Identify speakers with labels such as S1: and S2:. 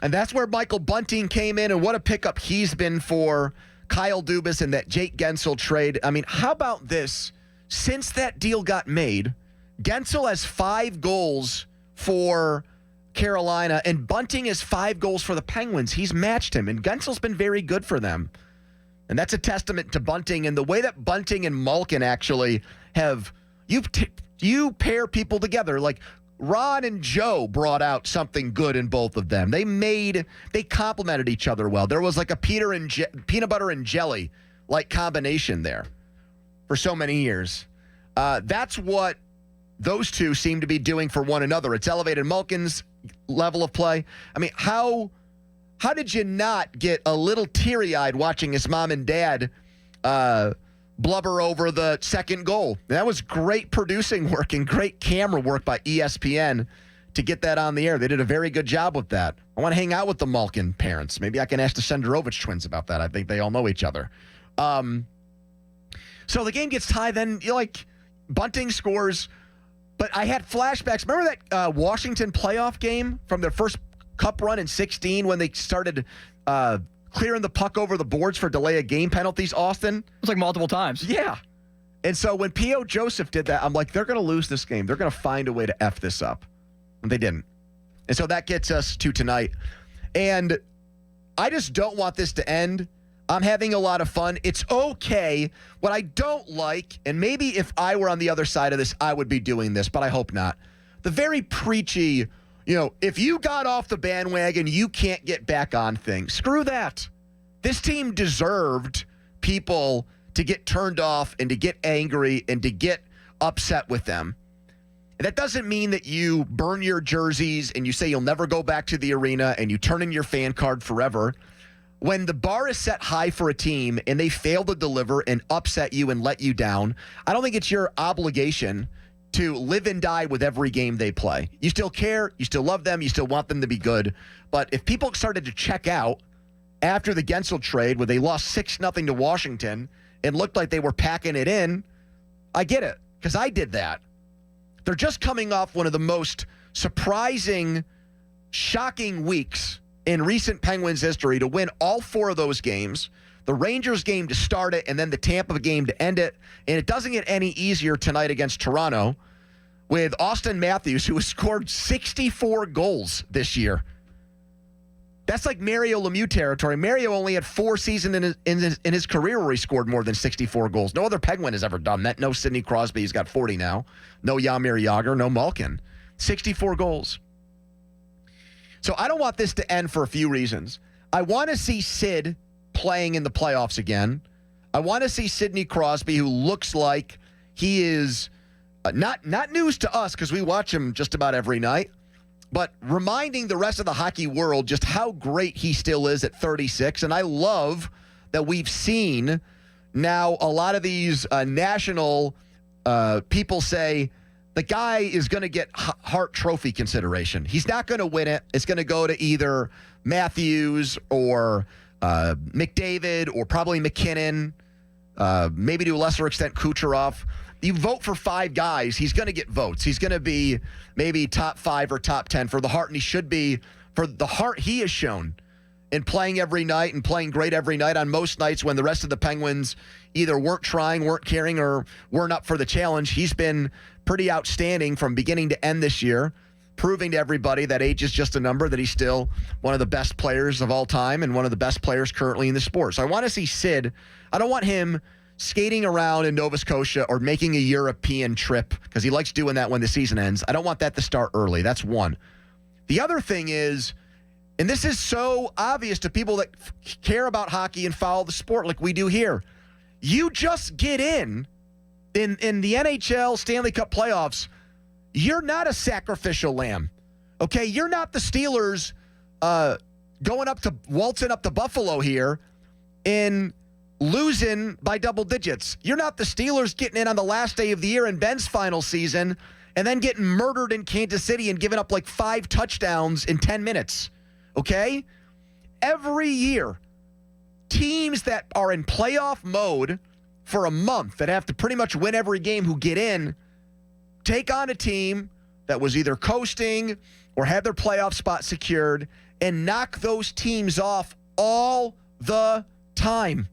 S1: And that's where Michael Bunting came in, and what a pickup he's been for Kyle Dubas and that Jake Gensel trade. I mean, how about this? Since that deal got made, Gensel has 5 goals for Carolina, and Bunting has 5 goals for the Penguins. He's matched him, and Gensel's been very good for them. And that's a testament to Bunting and the way that Bunting and Malkin actually have you pair people together. Like Ron and Joe brought out something good in both of them. They complemented each other well. There was like a peanut butter and jelly like combination there for so many years. That's what those two seem to be doing for one another. It's elevated Malkin's level of play. I mean, how did you not get a little teary-eyed watching his mom and dad blubber over the second goal? That was great producing work and great camera work by ESPN to get that on the air. They did a very good job with that. I want to hang out with the Malkin parents. Maybe I can ask the Senderovich twins about that. I think they all know each other. So the game gets tied. Then Bunting scores. But I had flashbacks. Remember that Washington playoff game from their first Cup run in 2016 when they started clearing the puck over the boards for delay of game penalties, Austin?
S2: It was like multiple times.
S1: Yeah. And so when P.O. Joseph did that, I'm like, they're going to lose this game. They're going to find a way to F this up. And they didn't. And so that gets us to tonight. And I just don't want this to end. I'm having a lot of fun. It's okay. What I don't like, and maybe if I were on the other side of this, I would be doing this, but I hope not. The very preachy, if you got off the bandwagon, you can't get back on things. Screw that. This team deserved people to get turned off and to get angry and to get upset with them. And that doesn't mean that you burn your jerseys and you say you'll never go back to the arena and you turn in your fan card forever. When the bar is set high for a team and they fail to deliver and upset you and let you down, I don't think it's your obligation to live and die with every game they play. You still care, you still love them, you still want them to be good. But if people started to check out after the Gensel trade where they lost 6-0 to Washington and looked like they were packing it in, I get it, because I did that. They're just coming off one of the most surprising, shocking weeks in recent Penguins history to win all 4 of those games, the Rangers game to start it, and then the Tampa game to end it. And it doesn't get any easier tonight against Toronto with Austin Matthews, who has scored 64 goals this year. That's like Mario Lemieux territory. Mario only had 4 seasons in his career where he scored more than 64 goals. No other Penguin has ever done that. No Sidney Crosby. He's got 40 now. No Jaromir Jagr. No Malkin. 64 goals. So I don't want this to end for a few reasons. I want to see Sid playing in the playoffs again. I want to see Sidney Crosby, who looks like he is not news to us because we watch him just about every night, but reminding the rest of the hockey world just how great he still is at 36. And I love that we've seen now a lot of these national people say, the guy is going to get Hart Trophy consideration. He's not going to win it. It's going to go to either Matthews or McDavid or probably McKinnon, maybe to a lesser extent Kucherov. You vote for 5 guys, he's going to get votes. He's going to be maybe top 5 or top 10 for the Hart, and he should be for the Hart he has shown in playing every night and playing great every night on most nights when the rest of the Penguins either weren't trying, weren't caring, or weren't up for the challenge. He's been pretty outstanding from beginning to end this year, proving to everybody that age is just a number, that he's still one of the best players of all time and one of the best players currently in the sport. So I want to see Sid. I don't want him skating around in Nova Scotia or making a European trip because he likes doing that when the season ends. I don't want that to start early. That's one. The other thing is, and this is so obvious to people that care about hockey and follow the sport like we do here, you just get in the NHL Stanley Cup playoffs. You're not a sacrificial lamb, okay? You're not the Steelers waltzing up to Buffalo here and losing by double digits. You're not the Steelers getting in on the last day of the year in Ben's final season and then getting murdered in Kansas City and giving up like 5 touchdowns in 10 minutes, okay? Every year, teams that are in playoff mode for a month that have to pretty much win every game who get in take on a team that was either coasting or had their playoff spot secured and knock those teams off all the time.